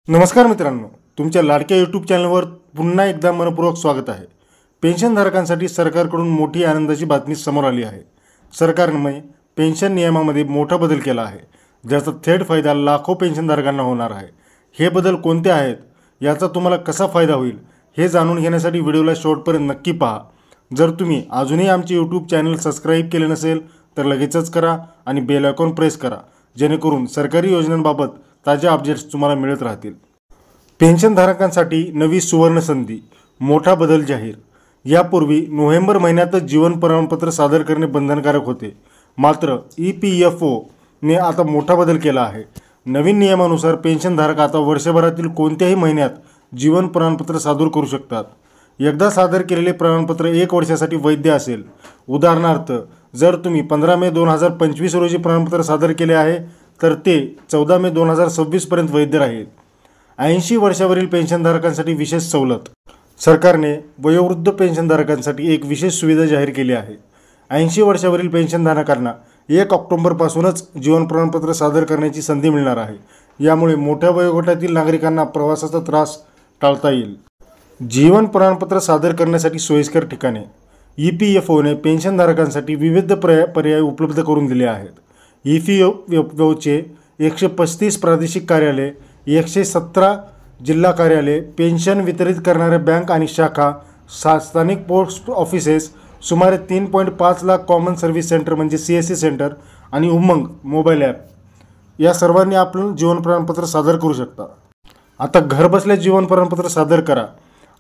नमस्कार मित्रांनो, तुमच्या लाडक्या यूट्यूब चॅनलवर पुन्हा एकदा मनपूर्वक स्वागत आहे। पेन्शनधारकांसाठी सरकारकडून मोठी आनंदाची बातमी समोर आली आहे। सरकारने पेन्शन नियमामध्ये मोठा बदल केला आहे, ज्याचा थेट फायदा लाखो पेन्शनधारकांना होणार आहे। हे बदल कोणते आहेत, याचा तुम्हाला कसा फायदा होईल हे जाणून घेण्यासाठी व्हिडिओला शेवटपर्यंत नक्की पहा। जर तुम्ही अजूनही आमचे यूट्यूब चॅनल सबस्क्राइब केले नसेल तर लगेचच करा आणि बेल आयकॉन प्रेस करा, जेणेकरून सरकारी योजनांबाबत ताज्या अपडेट्स तुम्हाला मिळत राहतील। पेन्शनधारकांसाठी नवी सुवर्ण संधी, मोठा बदल जाहीर। यापूर्वी नोव्हेंबर महिन्यातच जीवन प्रमाणपत्र सादर करणे बंधनकारक होते, मात्र EPFO ने आता मोठा बदल केला आहे। नवीन नियमानुसार पेन्शनधारक आता वर्षभरातील कोणत्याही महिन्यात जीवन प्रमाणपत्र सादर करू शकतात। एकदा सादर केलेले प्रमाणपत्र 1 वर्षासाठी वैध असेल। उदाहरणार्थ, जर तुम्ही 15 मे 2025 रोजी प्रमाणपत्र सादर केले आहे तर ते 14 मे 2026 पर्यंत वैध राहील। 80 वर्षावरील पेन्शनधारकांसाठी विशेष सवलत। सरकारने वयोवृद्ध पेन्शनधारकांसाठी एक विशेष सुविधा जाहीर केली आहे। 80 वर्षावरील पेन्शनधारकांना 1 ऑक्टोबरपासूनच जीवन प्रमाणपत्र सादर करण्याची संधी मिळणार आहे। यामुळे मोठ्या वयोगटातील नागरिकांना प्रवासाचा त्रास टाळता येईल। जीवन प्रमाणपत्र सादर करण्यासाठी सोयीस्कर ठिकाणे। EPFO ने पेन्शनधारकांसाठी विविध पर्याय उपलब्ध करून दिले आहेत। EPFOचे 135 प्रादेशिक कार्यालय, 117 जिल्हा कार्यालय, पेन्शन वितरित करणाऱ्या बँक आणि शाखा, स्थानिक पोस्ट ऑफिसेस, सुमारे 3.5 लाख कॉमन सर्व्हिस सेंटर म्हणजे CSC सेंटर आणि उमंग मोबाईल ॲप या सर्वांनी आपण जीवन प्रमाणपत्र सादर करू शकता। आता घरबसल्या जीवन प्रमाणपत्र सादर करा।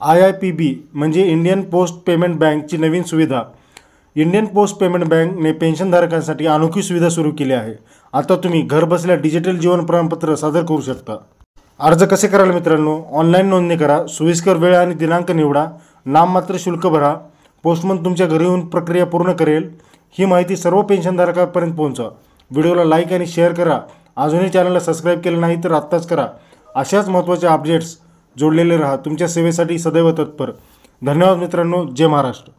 IIPB म्हणजे इंडियन पोस्ट पेमेंट बँकची नवीन सुविधा। इंडियन पोस्ट पेमेंट बँकने पेन्शनधारकांसाठी अनोखी सुविधा सुरू केली आहे। आता तुम्ही घरबसल्या डिजिटल जीवन प्रमाणपत्र सादर करू शकता। अर्ज कसे कराल मित्रांनो? ऑनलाईन नोंदणी करा, सोयीस्कर वेळ आणि दिनांक निवडा, नाममात्र शुल्क भरा, पोस्टमन तुमच्या घरी येऊन प्रक्रिया पूर्ण करेल। ही माहिती सर्व पेन्शनधारकांपर्यंत पोहोचवा। व्हिडिओला लाईक आणि शेअर करा। अजूनही चॅनलला सबस्क्राइब केलं नाही तर आत्ताच करा। अशाच महत्त्वाच्या अपडेट्स जोडलेले राहा। तुमच्या सेवेसाठी सदैव तत्पर। धन्यवाद मित्रांनो। जय महाराष्ट्र।